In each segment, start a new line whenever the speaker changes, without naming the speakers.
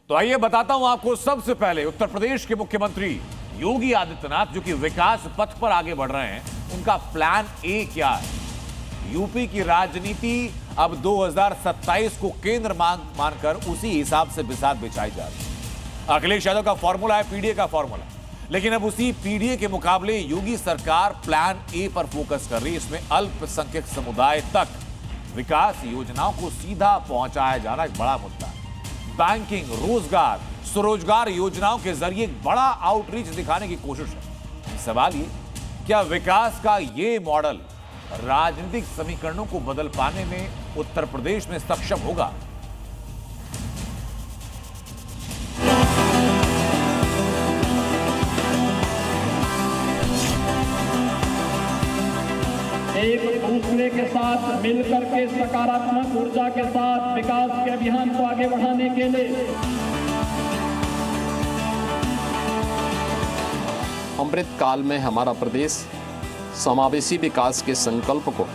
तो आइए बताता हूं आपको। सबसे पहले उत्तर प्रदेश के मुख्यमंत्री योगी आदित्यनाथ जो कि विकास पथ पर आगे बढ़ रहे हैं, उनका प्लान ए क्या है। यूपी की राजनीति अब 2027 को केंद्र मानकर उसी हिसाब से बिसात बिछाई जा रही है। अखिलेश यादव का फॉर्मूला है पीडीए का फॉर्मूला, लेकिन अब उसी पीडीए के मुकाबले योगी सरकार प्लान ए पर फोकस कर रही है। इसमें अल्पसंख्यक समुदाय तक विकास योजनाओं को सीधा पहुंचाया जाना एक बड़ा मुद्दा है। बैंकिंग, रोजगार, स्वरोजगार योजनाओं के जरिए एक बड़ा आउटरीच दिखाने की कोशिश है। सवाल ये, क्या विकास का ये मॉडल राजनीतिक समीकरणों को बदल पाने में उत्तर प्रदेश में सक्षम होगा?
एक दूसरे के साथ मिलकर के सकारात्मक ऊर्जा के साथ विकास के अभियान को आगे बढ़ाने के लिए
अमृत काल में हमारा प्रदेश समावेशी विकास के संकल्प को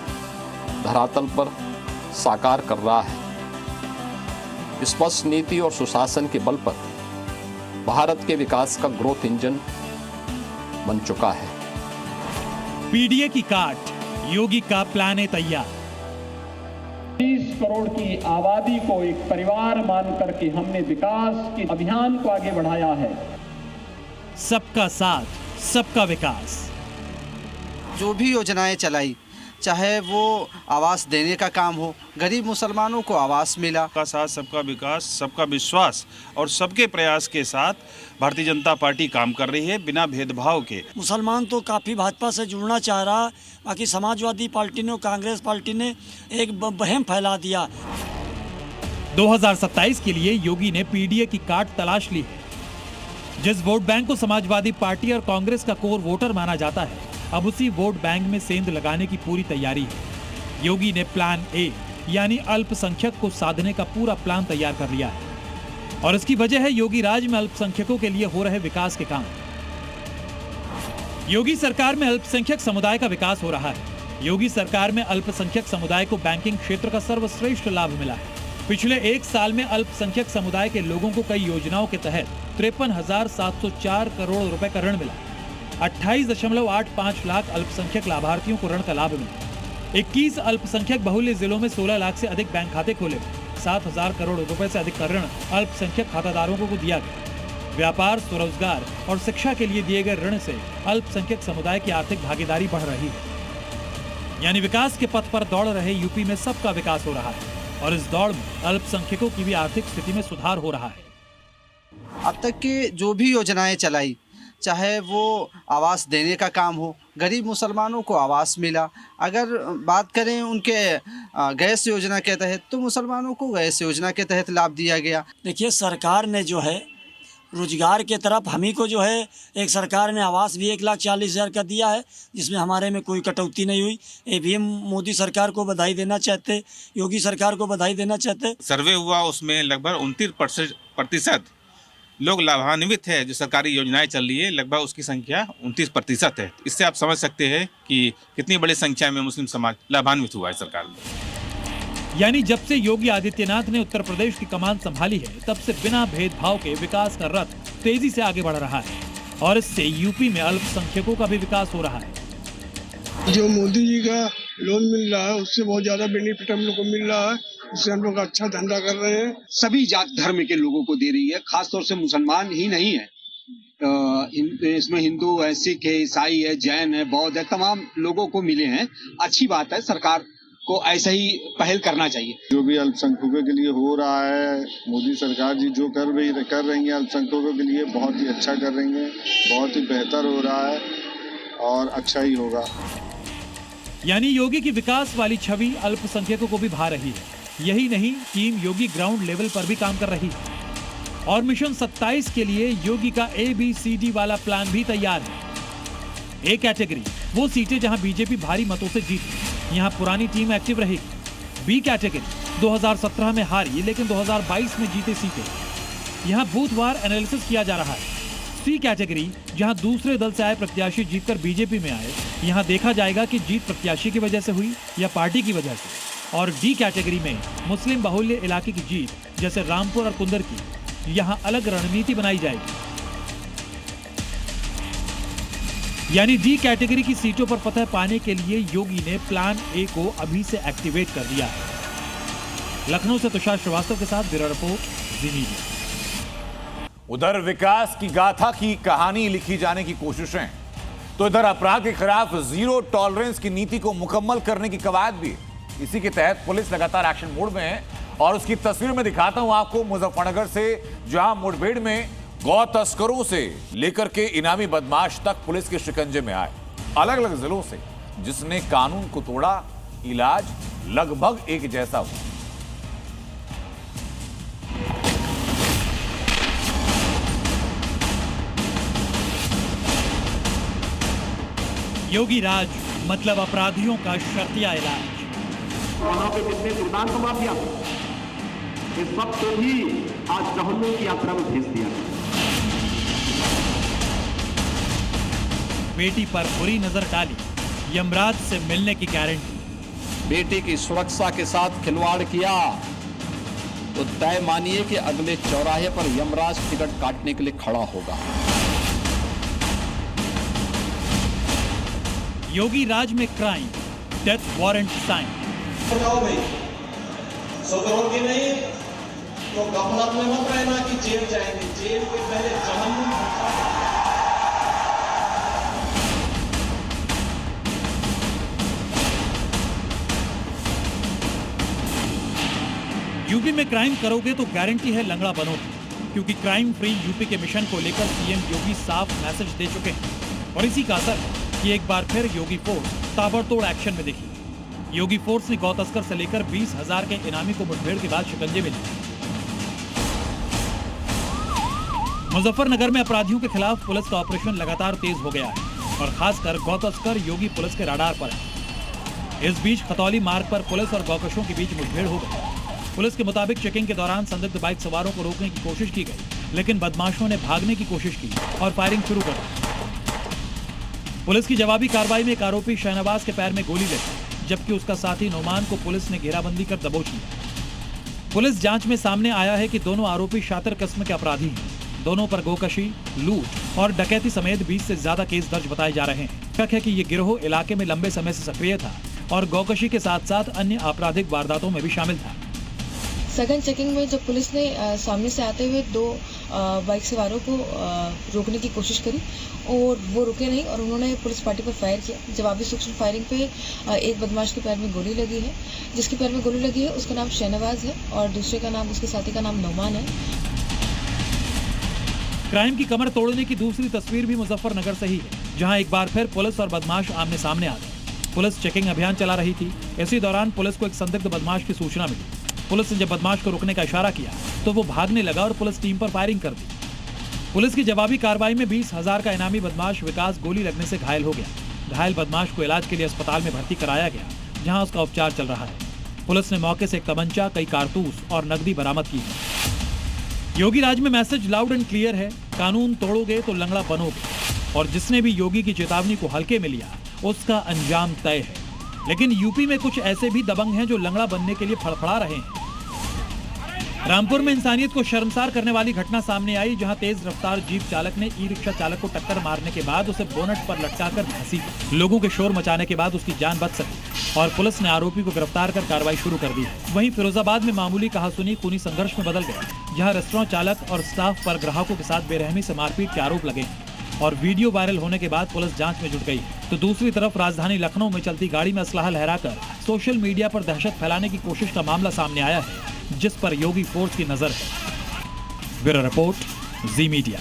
धरातल पर साकार कर रहा है। स्पष्ट नीति और सुशासन के बल पर भारत के विकास का ग्रोथ इंजन बन चुका है।
पीडीए की काट, योगी का प्लान ए तैयार।
30 करोड़ की आबादी को एक परिवार मानकर के हमने विकास के अभियान को आगे बढ़ाया है।
सबका साथ, सबका विकास।
जो भी योजनाएं चलाई, चाहे वो आवास देने का काम हो, गरीब मुसलमानों को आवास मिला।
सबका साथ, सबका विकास, सबका विश्वास और सबके प्रयास के साथ भारतीय जनता पार्टी काम कर रही है बिना भेदभाव के।
मुसलमान तो काफ़ी भाजपा से जुड़ना चाह रहा, बाकी समाजवादी पार्टी ने और कांग्रेस पार्टी ने एक वहम फैला दिया।
2027 के लिए योगी ने पीडीए की काट तलाश ली है। जिस वोट बैंक को समाजवादी पार्टी और कांग्रेस का कोर वोटर माना जाता है, अब उसी वोट बैंक में सेंध लगाने की पूरी तैयारी है। योगी ने प्लान ए यानी अल्पसंख्यक को साधने का पूरा प्लान तैयार कर लिया है और इसकी वजह है योगी राज में अल्पसंख्यकों के लिए हो रहे विकास के काम। योगी सरकार में अल्पसंख्यक समुदाय का विकास हो रहा है। योगी सरकार में अल्पसंख्यक समुदाय को बैंकिंग क्षेत्र का सर्वश्रेष्ठ लाभ मिला है। पिछले एक साल में अल्पसंख्यक समुदाय के लोगों को कई योजनाओं के तहत 53,704 करोड़ रुपए का ऋण मिला। 28.85 लाख अल्पसंख्यक लाभार्थियों को ऋण का लाभ मिला। 21 अल्पसंख्यक बहुल्य जिलों में 16 लाख से अधिक बैंक खाते खोले। 7,000 करोड़ रुपए से अधिक का ऋण अल्पसंख्यक खाताधारकों को दिया गया। व्यापार, स्वरोजगार और शिक्षा के लिए दिए गए ऋण से अल्पसंख्यक समुदाय की आर्थिक भागीदारी बढ़ रही है। यानी विकास के पथ पर दौड़ रहे यूपी में सबका विकास हो रहा है और इस दौड़ में अल्पसंख्यकों की भी आर्थिक स्थिति में सुधार हो रहा है।
अब तक की जो भी योजनाएं चलाई, चाहे वो आवास देने का काम हो, गरीब मुसलमानों को आवास मिला। अगर बात करें उनके गैस योजना के तहत, तो मुसलमानों को गैस योजना के तहत लाभ दिया गया।
देखिए, सरकार ने जो है रोजगार के तरफ हम ही को जो है, एक सरकार ने आवास भी 1,40,000 का दिया है, जिसमें हमारे में कोई कटौती नहीं हुई। ये भी हम मोदी सरकार को बधाई देना चाहते, योगी सरकार को बधाई देना चाहते।
सर्वे हुआ, उसमें लगभग 29% लोग लाभान्वित है। जो सरकारी योजनाएं चल रही है, लगभग उसकी संख्या 29% है। इससे आप समझ सकते हैं कि कितनी बड़ी संख्या में मुस्लिम समाज लाभान्वित हुआ है सरकार में।
यानी जब से योगी आदित्यनाथ ने उत्तर प्रदेश की कमान संभाली है, तब से बिना भेदभाव के विकास का रथ तेजी से आगे बढ़ रहा है और इससे यूपी में अल्पसंख्यकों का भी विकास हो रहा है।
जो मोदी जी का लोन मिल रहा है, उससे बहुत ज्यादा बेनिफिट हम लोग को मिल रहा है। उससे हम लोग अच्छा धंधा कर रहे हैं।
सभी जात धर्म के लोगों को दे रही है, खासतौर से मुसलमान ही नहीं है, इसमें हिंदू है, सिख है, ईसाई है, जैन है, बौद्ध है, तमाम लोगों को मिले हैं। अच्छी बात है, सरकार को ऐसा ही पहल करना चाहिए।
जो भी अल्पसंख्यकों के लिए हो रहा है, मोदी सरकार जी जो कर रही है अल्पसंख्यकों के लिए, बहुत ही अच्छा कर रही है, बहुत ही बेहतर हो रहा है और अच्छा ही होगा।
यानी योगी की विकास वाली छवि अल्पसंख्यकों को भी भा रही है। यही नहीं, टीम योगी ग्राउंड लेवल पर भी काम कर रही है और मिशन 27 के लिए योगी का ABCD वाला प्लान भी तैयार है। ए कैटेगरी वो सीटें जहां बीजेपी भारी मतों से जीती, यहां पुरानी टीम एक्टिव रहेगी। बी कैटेगरी 2017 में हारी लेकिन 2022 में जीते सीटें, यहां बूथवार एनालिसिस किया जा रहा है। सी कैटेगरी जहां दूसरे दल से आए प्रत्याशी जीतकर बीजेपी में आए, यहां देखा जाएगा कि जीत प्रत्याशी की वजह से हुई या पार्टी की वजह से। और डी कैटेगरी में मुस्लिम बहुल्य इलाके की जीत, जैसे रामपुर और कुंदर की, यहां अलग रणनीति बनाई जाएगी। यानी डी कैटेगरी की सीटों पर फतह पाने के लिए योगी ने प्लान ए को अभी से एक्टिवेट कर दिया है। लखनऊ से तुषार श्रीवास्तव के साथ ब्यूरो रिपोर्ट, जी मीडिया।
उधर विकास की गाथा की कहानी लिखी जाने की कोशिशें, तो इधर अपराध के खिलाफ जीरो टॉलरेंस की नीति को मुकम्मल करने की कवायद भी। इसी के तहत पुलिस लगातार एक्शन मोड में है और उसकी तस्वीर में दिखाता हूं आपको मुजफ्फरनगर से, जहां मुठभेड़ में गौ तस्करों से लेकर के इनामी बदमाश तक पुलिस के शिकंजे में आए। अलग अलग जिलों से जिसने कानून को तोड़ा, इलाज लगभग एक जैसा हुआ।
योगी राज मतलब अपराधियों का शर्तिया इलाज।
वहां पे जितने दुकान को मार दिया, इस वक्त को भी आज जहन्नुम की यात्रा में भेज दिया।
बेटी पर बुरी नजर डाली, यमराज से मिलने की गारंटी।
बेटी की सुरक्षा के साथ खिलवाड़ किया तो तय मानिए कि अगले चौराहे पर यमराज टिकट काटने के लिए खड़ा होगा।
योगी राज में क्राइम, डेथ वारंट साइन।
बताओ भाई, 100 करोड़ की नहीं तो गफलत में मत रहना कि जेल जाएंगे, जेल के पहले जहन्नुम।
यूपी में क्राइम करोगे तो गारंटी है लंगड़ा बनोगे, क्योंकि क्राइम फ्री यूपी के मिशन को लेकर सीएम योगी साफ मैसेज दे चुके हैं और इसी का असर है कि एक बार फिर योगी फोर्स ताबड़तोड़ एक्शन में दिखी। योगी फोर्स ने गौ तस्कर से लेकर 20,000 के इनामी को मुठभेड़ के बाद शिकंजे में लिया। मुजफ्फरनगर में अपराधियों के खिलाफ पुलिस का ऑपरेशन लगातार तेज हो गया है और खासकर गौ तस्कर योगी पुलिस के रडार पर है। इस बीच खतौली मार्ग पर पुलिस और गौकशों के बीच मुठभेड़ हो गई। पुलिस के मुताबिक चेकिंग के दौरान संदिग्ध बाइक सवारों को रोकने की कोशिश की गई, लेकिन बदमाशों ने भागने की कोशिश की और फायरिंग शुरू कर दी। पुलिस की जवाबी कार्रवाई में एक आरोपी शहनवाज के पैर में गोली लगी, जबकि उसका साथी नोमान को पुलिस ने घेराबंदी कर दबोच लिया। पुलिस जांच में सामने आया है कि दोनों आरोपी शातिर किस्म के अपराधी हैं। दोनों पर गोकशी, लूट और डकैती समेत 20 से ज्यादा केस दर्ज बताए जा रहे हैं। शक है कि ये गिरोह इलाके में लंबे समय से सक्रिय था और गोकशी के साथ साथ अन्य आपराधिक वारदातों में भी शामिल था।
सघन चेकिंग में जब पुलिस ने सामने से आते हुए 2 बाइक सवारों को रोकने की कोशिश करी और वो रुके नहीं और उन्होंने पुलिस पार्टी पर फायर किया। जवाबी सूक्ष्म फायरिंग पे एक बदमाश के पैर में गोली लगी है। जिसके पैर में गोली लगी है उसका नाम शहनवाज है और दूसरे का नाम, उसके साथी का नाम नोमान है।
क्राइम की कमर तोड़ने की दूसरी तस्वीर भी मुजफ्फरनगर से ही है, जहां एक बार फिर पुलिस और बदमाश आमने सामने आ गए। पुलिस चेकिंग अभियान चला रही थी। इसी दौरान पुलिस को एक संदिग्ध बदमाश की सूचना मिली। पुलिस ने जब बदमाश को रुकने का इशारा किया तो वो भागने लगा और पुलिस टीम पर फायरिंग कर दी। पुलिस की जवाबी कार्रवाई में 20,000 का इनामी बदमाश विकास गोली लगने से घायल हो गया। घायल बदमाश को इलाज के लिए अस्पताल में भर्ती कराया गया, जहां उसका उपचार चल रहा है। पुलिस ने मौके से एक तमंचा, कई कारतूस और नकदी बरामद की है। योगी राज में मैसेज लाउड एंड क्लियर है, कानून तोड़ोगे तो लंगड़ा बनोगे और जिसने भी योगी की चेतावनी को हल्के में लिया उसका अंजाम तय है। लेकिन यूपी में कुछ ऐसे भी दबंग हैं जो लंगड़ा बनने के लिए फड़फड़ा रहे हैं। रामपुर में इंसानियत को शर्मसार करने वाली घटना सामने आई, जहां तेज रफ्तार जीप चालक ने ई रिक्शा चालक को टक्कर मारने के बाद उसे बोनट पर लटकाकर धंसी। लोगों के शोर मचाने के बाद उसकी जान बच सकी और पुलिस ने आरोपी को गिरफ्तार कर कार्रवाई शुरू कर दी है। वहीं फिरोजाबाद में मामूली कहासुनी खूनी संघर्ष में बदल गया, जहां रेस्टोरेंट चालक और स्टाफ पर ग्राहकों के साथ बेरहमी से मारपीट के आरोप लगे और वीडियो वायरल होने के बाद पुलिस जांच में जुट गई। तो दूसरी तरफ राजधानी लखनऊ में चलती गाड़ी में असलाहा लहराकर सोशल मीडिया पर दहशत फैलाने की कोशिश का मामला सामने आया है, जिस पर योगी फोर्स की नजर है। ब्यूरो रिपोर्ट, जी मीडिया।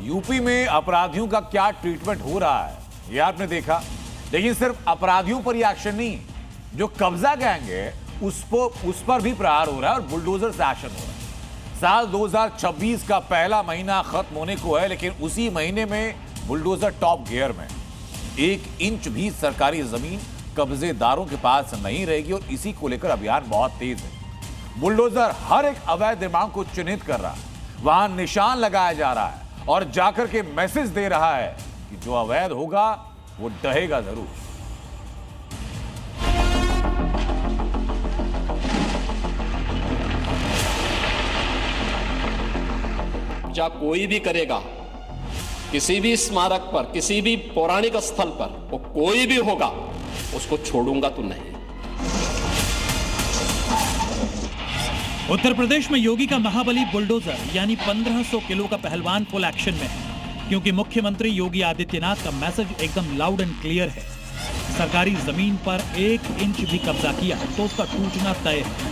यूपी में अपराधियों का क्या ट्रीटमेंट हो रहा है ये आपने देखा, लेकिन सिर्फ अपराधियों पर ही एक्शन नहीं, जो कब्जा गैंग है उस पर भी प्रहार हो रहा है और बुलडोजर से एक्शन हो रहा है। साल 2026 का पहला महीना खत्म होने को है, लेकिन उसी महीने में बुलडोजर टॉप गियर में। 1 इंच भी सरकारी जमीन कब्जेदारों के पास नहीं रहेगी और इसी को लेकर अभियान बहुत तेज है। बुलडोजर हर एक अवैध निर्माण को चिन्हित कर रहा है, वहां निशान लगाया जा रहा है और जाकर के मैसेज दे रहा है कि जो अवैध होगा वो डहेगा जरूर।
कब्जा कोई भी करेगा, किसी भी स्मारक पर, किसी भी पौराणिक स्थल पर, वो कोई भी होगा, उसको छोड़ूंगा तो नहीं।
उत्तर प्रदेश में योगी का महाबली बुलडोजर यानी 1500 किलो का पहलवान फुल एक्शन में है, क्योंकि मुख्यमंत्री योगी आदित्यनाथ का मैसेज एकदम लाउड एंड क्लियर है। सरकारी जमीन पर 1 इंच भी कब्जा किया तो उसका टूटना तय है।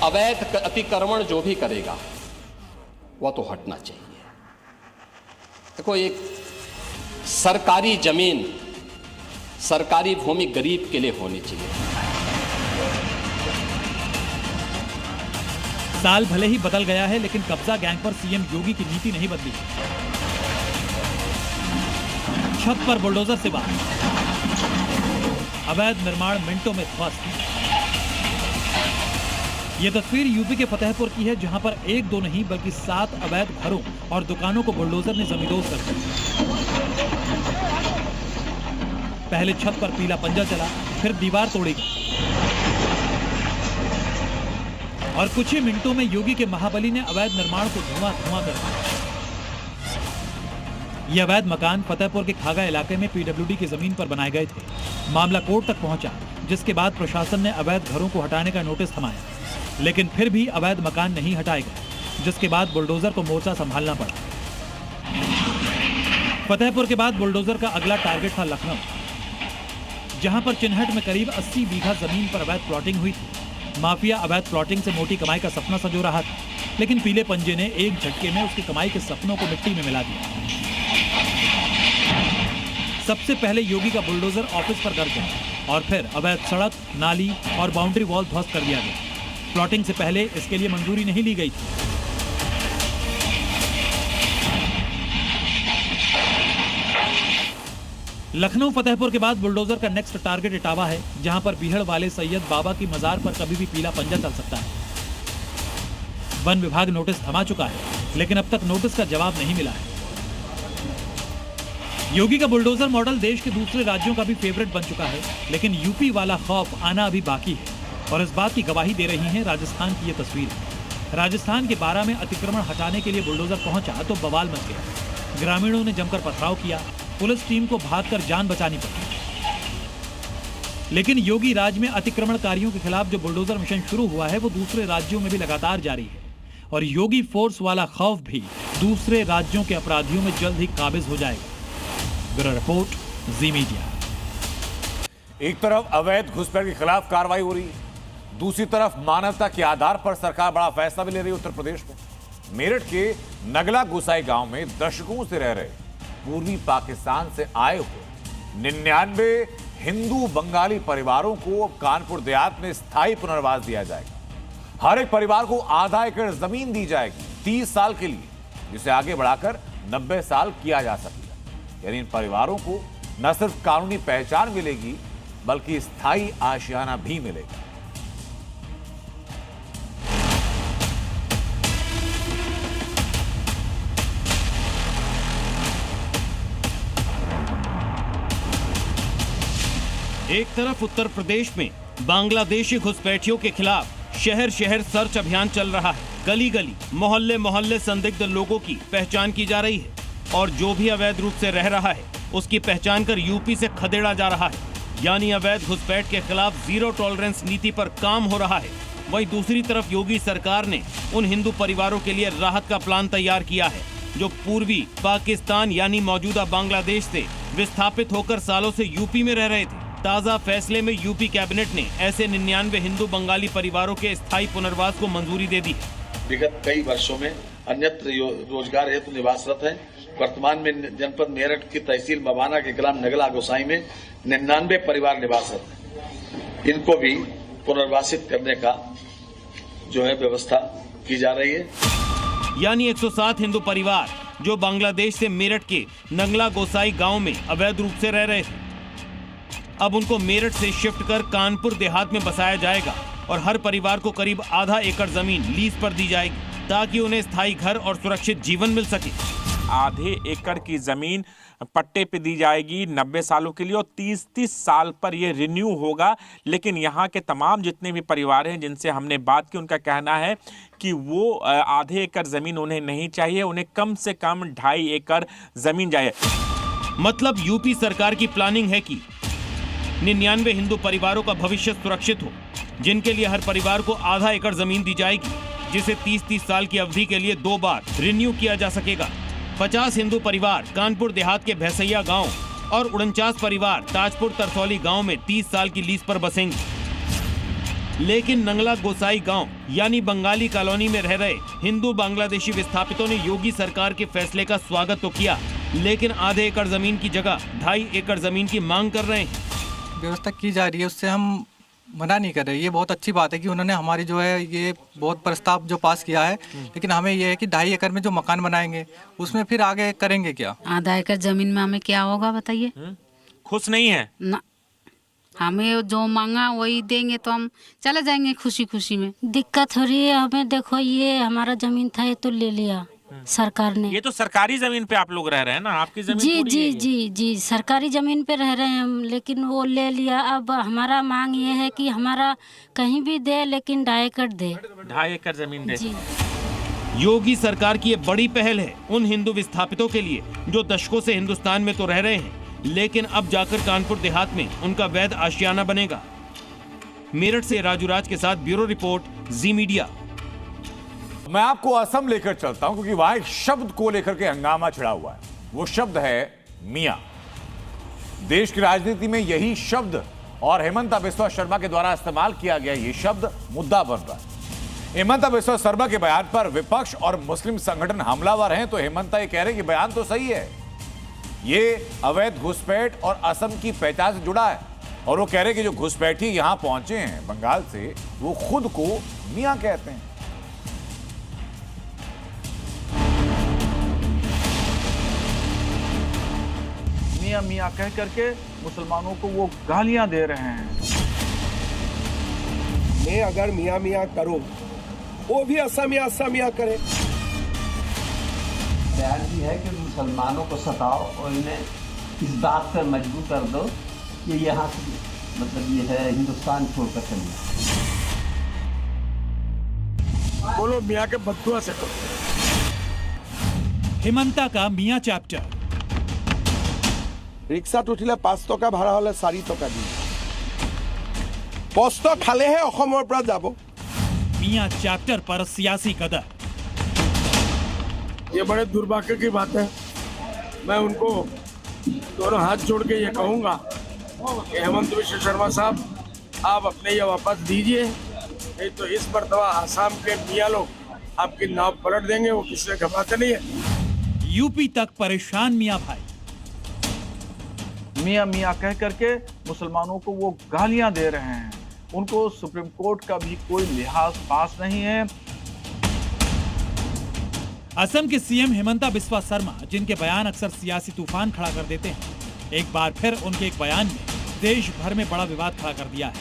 अवैध अतिक्रमण जो भी करेगा वह तो हटना चाहिए। देखो, एक सरकारी जमीन, सरकारी भूमि गरीब के लिए होनी चाहिए।
साल भले ही बदल गया है, लेकिन कब्जा गैंग पर सीएम योगी की नीति नहीं बदली। छत पर बुलडोजर से वार, अवैध निर्माण मिनटों में ध्वस्त। यह तस्वीर यूपी के फतेहपुर की है, जहां पर 1-2 नहीं बल्कि 7 अवैध घरों और दुकानों को बुलडोजर ने जमींदोज कर दिया। पहले छत पर पीला पंजा चला, फिर दीवार तोड़ी गई और कुछ ही मिनटों में योगी के महाबली ने अवैध निर्माण को धुआं-धुआं कर दिया। ये अवैध मकान फतेहपुर के खागा इलाके में पीडब्ल्यूडी की जमीन पर बनाए गए थे। मामला कोर्ट तक पहुंचा, जिसके बाद प्रशासन ने अवैध घरों को हटाने का नोटिस थमाया, लेकिन फिर भी अवैध मकान नहीं हटाए गए, जिसके बाद बुलडोजर को मोर्चा संभालना पड़ा। फतेहपुर के बाद बुलडोजर का अगला टारगेट था लखनऊ, जहां पर चिन्हट में करीब 80 बीघा जमीन पर अवैध प्लॉटिंग हुई थी। माफिया अवैध प्लॉटिंग से मोटी कमाई का सपना संजो रहा था, लेकिन पीले पंजे ने एक झटके में उसकी कमाई के सपनों को मिट्टी में मिला दिया। सबसे पहले योगी का बुलडोजर ऑफिस पर गिर गया और फिर अवैध सड़क, नाली और बाउंड्री वॉल ध्वस्त कर दिया गया। प्लॉटिंग से पहले इसके लिए मंजूरी नहीं ली गई थी। लखनऊ फतेहपुर के बाद बुलडोजर का नेक्स्ट टारगेट इटावा है, जहां पर बीहड़ वाले सैयद बाबा की मजार पर कभी भी पीला पंजा चल सकता है। वन विभाग नोटिस थमा चुका है, लेकिन अब तक नोटिस का जवाब नहीं मिला है। योगी का बुलडोजर मॉडल देश के दूसरे राज्यों का भी फेवरेट बन चुका है, लेकिन यूपी वाला खौफ आना अभी बाकी है और इस बात की गवाही दे रही है राजस्थान की ये तस्वीर। राजस्थान के बारा में अतिक्रमण हटाने के लिए बुलडोजर पहुंचा तो बवाल मच गया। ग्रामीणों ने जमकर पथराव किया, पुलिस टीम को भागकर जान बचानी पड़ी। लेकिन योगी राज में अतिक्रमणकारियों के खिलाफ जो बुलडोजर मिशन शुरू हुआ है, वो दूसरे राज्यों में भी लगातार जारी है और योगी फोर्स वाला खौफ भी दूसरे राज्यों के अपराधियों में जल्द ही काबिज हो जाएगा। ब्यूरो रिपोर्ट, जी मीडिया।
एक तरफ अवैध घुसपैठ के खिलाफ कार्रवाई हो रही है, दूसरी तरफ मानवता के आधार पर सरकार बड़ा फैसला भी ले रही है। उत्तर प्रदेश में मेरठ के नगला गोसाई गांव में दशकों से रह रहे पूर्वी पाकिस्तान से आए हुए 99 हिंदू बंगाली परिवारों को अब कानपुर देहात में स्थायी पुनर्वास दिया जाएगा। हर एक परिवार को आधा एकड़ जमीन दी जाएगी 30 साल के लिए, जिसे आगे बढ़ाकर 90 साल किया जा सकेगा। यानी इन परिवारों को न सिर्फ कानूनी पहचान मिलेगी, बल्कि स्थायी आशियाना भी मिलेगा।
एक तरफ उत्तर प्रदेश में बांग्लादेशी घुसपैठियों के खिलाफ शहर शहर सर्च अभियान चल रहा है। गली गली, मोहल्ले मोहल्ले संदिग्ध लोगों की पहचान की जा रही है और जो भी अवैध रूप से रह रहा है उसकी पहचान कर यूपी से खदेड़ा जा रहा है। यानी अवैध घुसपैठ के खिलाफ जीरो टॉलरेंस नीति पर काम हो रहा है। वहीं दूसरी तरफ योगी सरकार ने उन हिंदू परिवारों के लिए राहत का प्लान तैयार किया है जो पूर्वी पाकिस्तान यानी मौजूदा बांग्लादेश से विस्थापित होकर सालों से यूपी में रह रहे थे। ताजा फैसले में यूपी कैबिनेट ने ऐसे 99 हिंदू बंगाली परिवारों के स्थायी पुनर्वास को मंजूरी दे दी है।
विगत कई वर्षों में अन्यत्र रोजगार हेतु निवासरत है। वर्तमान में जनपद मेरठ की तहसील मवाना के ग्राम नगला गोसाई में 99 परिवार निवासरत है। इनको भी पुनर्वासित करने का जो है व्यवस्था की जा रही है।
यानी 107 हिंदू परिवार जो बांग्लादेश से मेरठ के नगला गोसाई गांव में अवैध रूप से रह रहे थे, अब उनको मेरठ से शिफ्ट कर कानपुर देहात में बसाया जाएगा और हर परिवार को करीब आधा एकड़ जमीन लीज पर दी जाएगी ताकि उन्हें स्थायी घर और सुरक्षित जीवन मिल सके।
आधे एकड़ की जमीन पट्टे पे दी जाएगी 90 सालों के लिए और 30-30 साल पर ये रिन्यू होगा। लेकिन यहाँ के तमाम जितने भी परिवार हैं जिनसे हमने बात की, उनका कहना है कि वो आधे एकड़ ज़मीन उन्हें नहीं चाहिए, उन्हें कम से कम 2.5 एकड़ ज़मीन चाहिए।
मतलब यूपी सरकार की प्लानिंग है कि 99 हिंदू परिवारों का भविष्य सुरक्षित हो, जिनके लिए हर परिवार को आधा एकड़ जमीन दी जाएगी, जिसे 30-30 साल की अवधि के लिए 2 बार रिन्यू किया जा सकेगा। 50 हिंदू परिवार कानपुर देहात के भैसैया गांव और 49 परिवार ताजपुर तरसौली गांव में 30 साल की लीज पर बसेंगे। लेकिन नंगला गोसाई गांव यानी बंगाली कॉलोनी में रह रहे हिंदू बांग्लादेशी विस्थापितों ने योगी सरकार के फैसले का स्वागत तो किया, लेकिन आधे एकड़ जमीन की जगह 2.5 एकड़ जमीन की मांग कर रहे हैं।
व्यवस्था की जा रही है, उससे हम मना नहीं कर रहे। ये बहुत अच्छी बात है कि उन्होंने हमारी जो है ये बहुत प्रस्ताव जो पास किया है, लेकिन हमें ये है कि 2.5 एकड़ में जो मकान बनाएंगे उसमें फिर आगे करेंगे क्या?
आधा एकड़ जमीन में हमें क्या होगा बताइए?
खुश नहीं है
ना, हमें जो मांगा वही देंगे तो हम चले जाएंगे खुशी खुशी में। दिक्कत हो रही है हमें, देखो ये हमारा जमीन था, ये तो ले लिया सरकार ने।
ये तो सरकारी जमीन पे आप लोग रह रहे हैं ना, आपकी जमीन
जी
थोड़ी
जी
है
जी जी सरकारी जमीन पे रह रहे हैं हम, लेकिन वो ले लिया। अब हमारा मांग ये है कि हमारा कहीं भी दे, लेकिन 2.5 एकड़ दे,
2.5 एकड़ जमीन दे।
जी।
योगी सरकार की ये बड़ी पहल है उन हिंदू विस्थापितों के लिए जो दशकों से हिंदुस्तान में तो रह रहे हैं, लेकिन अब जाकर कानपुर देहात में उनका वैध आशियाना बनेगा। मेरठ से राजू राज के साथ ब्यूरो रिपोर्ट, जी मीडिया।
मैं आपको असम लेकर चलता हूं क्योंकि वहां एक शब्द को लेकर के हंगामा छिड़ा हुआ है। वो शब्द है मियां। देश की राजनीति में यही शब्द और हेमंता बिस्वा शर्मा के द्वारा इस्तेमाल किया गया ये शब्द मुद्दा बन रहा है। हेमंता बिस्वा शर्मा के बयान पर विपक्ष और मुस्लिम संगठन हमलावर हैं, तो हेमंता ये कह रहे हैं कि बयान तो सही है, ये अवैध घुसपैठ और असम की पहचान से जुड़ा है। और वो कह रहे हैं कि जो घुसपैठी यहां पहुंचे हैं बंगाल से, वो खुद को मियां कहते हैं।
मियां मियां कह करके मुसलमानों को वो गालियां दे रहे हैं।
मैं अगर मियां मियां करूं, वो भी असमिया असमिया करे।
बयान भी है कि मुसलमानों को सताओ और इन्हें इस बात पर मजबूर कर दो कि यहाँ से मतलब ये है हिंदुस्तान छोड़कर चले जाओ।
बोलो मियां के बदुआ से करो।
हेमंता का मियां चैप्टर।
ৰিক্সাত উঠিলে 5 টকা ভাড়া হলে 4 টকা দিম। কষ্ট খালেহে অসমৰ পৰা যাব।
मियां चैप्टर पर सियासी कदर।
ये बड़े दुर्भाग्य की बात है। मैं उनको दोनों हाथ जोड़ के ये कहूँगा कि हेमंत बिस्वा शर्मा साहब, आप अपने ये वापस दीजिए, नहीं तो इस मर्तबा आसाम के मियाँ लोग आपकी नाव पलट देंगे। वो किसी से घबराते नहीं है।
यूपी तक परेशान मियां भाई।
मियां मियां कह करके मुसलमानों को वो गालियां दे रहे हैं। उनको सुप्रीम कोर्ट का भी कोई लिहाज पास नहीं है।
असम के सीएम हेमंता बिस्वा शर्मा, जिनके बयान अक्सर सियासी तूफान खड़ा कर देते हैं, एक बार फिर उनके एक बयान में देश भर में बड़ा विवाद खड़ा कर दिया है।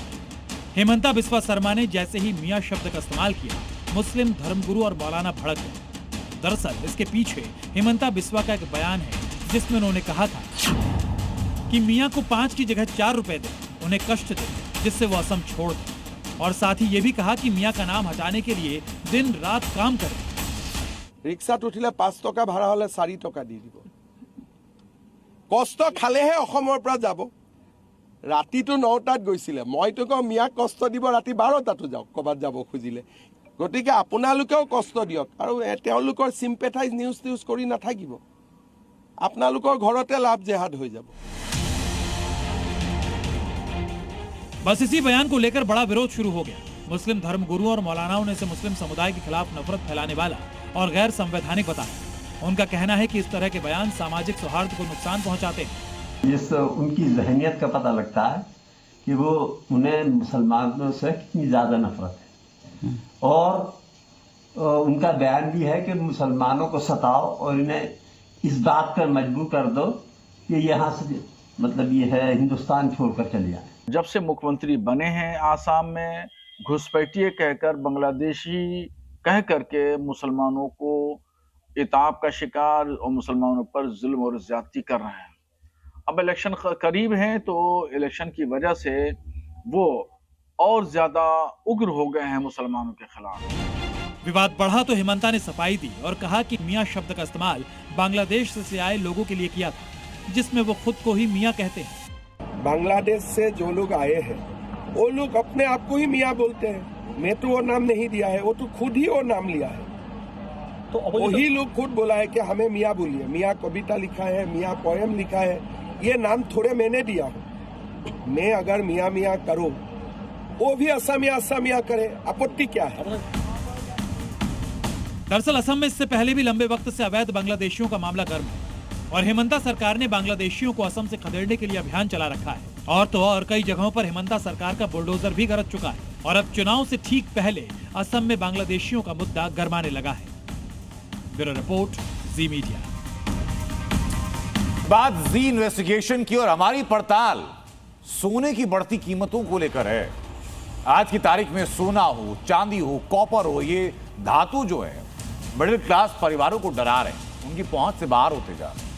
हेमंता बिस्वा शर्मा ने जैसे ही मियां शब्द का इस्तेमाल किया, मुस्लिम धर्मगुरु और मौलाना भड़क गए। दरअसल इसके पीछे हेमंता बिस्वा का एक बयान है जिसमें उन्होंने कहा था कि मियां को 5 की जगह 4 रुपए दे, उन्हें कष्ट दे, जिससे वो असम छोड़ दे। और साथ ही ये भी कहा कि मियां का नाम हटाने के लिए दिन रात काम करें।
ৰিক্সাত উঠিলে 5 টকা ভাড়া হলে 4 টকা দি দিব। কষ্ট খালেহে অসমৰ পৰা যাব। ৰাতিটো 9টাত গৈছিলে, মইতো কওঁ মিয়াক কষ্ট দিব, ৰাতি 12টাতো যাওক ক'ৰবাত যাব খুজিলে। গতিকে আপোনালোকেও কষ্ট দিয়ক আৰু তেওঁলোকৰ চিম্পেথাইজ নিউজ কৰি নাথাকিব। আপোনালোকৰ ঘৰতে লাভ জেহাদ হৈ যাব।
बस इसी बयान को लेकर बड़ा विरोध शुरू हो गया। मुस्लिम धर्मगुरुओं और मौलानाओं ने इसे मुस्लिम समुदाय के खिलाफ नफरत फैलाने वाला और गैर संवैधानिक बताया। उनका कहना है कि इस तरह के बयान सामाजिक सौहार्द को नुकसान पहुंचाते हैं।
जिस उनकी जहनियत का पता लगता है कि वो उन्हें मुसलमानों से कितनी ज़्यादा नफरत है। और उनका बयान भी है कि मुसलमानों को सताओ और इन्हें इस बात पर मजबूर कर दो कि यहाँ से मतलब ये है हिंदुस्तान छोड़कर चले जाए।
जब से मुख्यमंत्री बने हैं आसाम में, घुसपैठिए कहकर, बांग्लादेशी कह करके मुसलमानों को इताब का शिकार और मुसलमानों पर जुल्म और ज्यादती कर रहे हैं। अब इलेक्शन करीब हैं तो इलेक्शन की वजह से वो और ज्यादा उग्र हो गए हैं मुसलमानों के खिलाफ।
विवाद बढ़ा तो हेमंता ने सफाई दी और कहा कि मियां शब्द का इस्तेमाल बांग्लादेश से आए लोगों के लिए किया था, जिसमें वो खुद को ही मियां कहते हैं।
बांग्लादेश से जो लोग आए हैं वो लोग अपने आप को ही मियां बोलते हैं। मैं तो वो नाम नहीं दिया है, वो तो खुद ही वो नाम लिया है। तो वही लोग खुद बोला है कि हमें मियां बोलिए। मियां कविता लिखा है, मियां पोएम लिखा है, ये नाम थोड़े मैंने दिया हूँ। मैं अगर मियां मियां करूँ, वो भी असमिया असमिया करे, आपत्ति क्या है?
दरअसल असम में इससे पहले भी लंबे वक्त से अवैध बांग्लादेशियों का मामला गर्म है और हेमंता सरकार ने बांग्लादेशियों को असम से खदेड़ने के लिए अभियान चला रखा है। और तो और कई जगहों पर हेमंता सरकार का बुलडोजर भी गरज चुका है और अब चुनाव से ठीक पहले असम में बांग्लादेशियों का मुद्दा गरमाने लगा है। ब्यूरो रिपोर्ट, जी मीडिया।
बात जी इन्वेस्टिगेशन की और हमारी पड़ताल सोने की बढ़ती कीमतों को लेकर है। आज की तारीख में सोना हो, चांदी हो, कॉपर हो, ये धातु जो है मिडिल क्लास परिवारों को डरा रहे हैं, उनकी पहुंच से बाहर होते जा रहे हैं।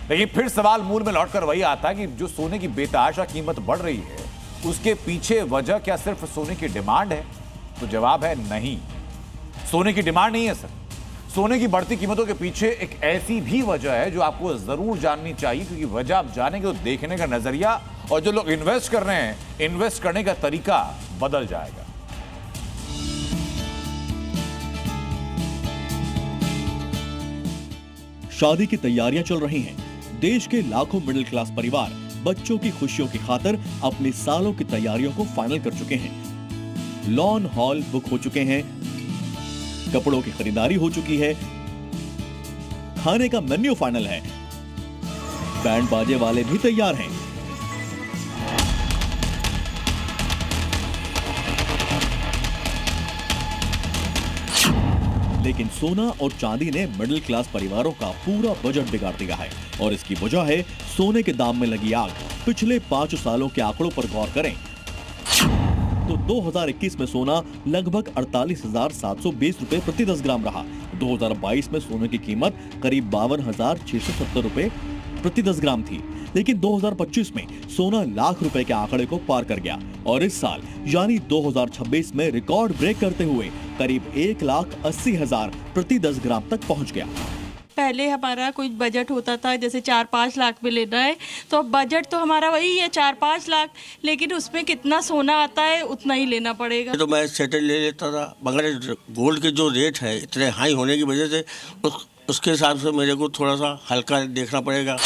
लेकिन फिर सवाल मूल में लौटकर वही आता है कि जो सोने की बेतहाशा कीमत बढ़ रही है, उसके पीछे वजह क्या सिर्फ सोने की डिमांड है? तो जवाब है नहीं, सोने की डिमांड नहीं है सर। सोने की बढ़ती कीमतों के पीछे एक ऐसी भी वजह है जो आपको जरूर जाननी चाहिए, क्योंकि वजह आप जानेंगे तो देखने का नजरिया और जो लोग इन्वेस्ट कर रहे हैं, इन्वेस्ट करने का तरीका बदल जाएगा।
शादी की तैयारियां चल रही हैं। देश के लाखों मिडिल क्लास परिवार बच्चों की खुशियों की खातिर अपनी सालों की तैयारियों को फाइनल कर चुके हैं। लॉन हॉल बुक हो चुके हैं, कपड़ों की खरीदारी हो चुकी है, खाने का मेन्यू फाइनल है, बैंड बाजे वाले भी तैयार हैं। लेकिन सोना और चांदी ने मिडिल क्लास परिवारों का पूरा बजट बिगाड़ दिया है और इसकी वजह है सोने के दाम में लगी आग। पिछले 5 सालों के आंकड़ों पर गौर करें तो 2021 में सोना लगभग 48,720 रुपए प्रति 10 ग्राम रहा। 2022 में सोने की कीमत करीब 52,670 रुपए प्रति 10 ग्राम थी, लेकिन 2025 में सोना लाख रुपए के आंकड़े को पार कर गया और इस साल यानी 2026 में रिकॉर्ड ब्रेक करते हुए करीब 1,80,000 प्रति 10 ग्राम तक पहुंच गया।
पहले हमारा कोई बजट होता था जैसे 4-5 लाख में लेना है, तो अब बजट तो हमारा वही है 4-5 लाख, लेकिन उसमें कितना सोना आता है उतना ही लेना पड़ेगा।
तो मैं सेटल ले लेता था, मगर गोल्ड के जो रेट है इतने हाई होने की वजह से उसके हिसाब से मेरे को थोड़ा सा हल्का देखना पड़ेगा।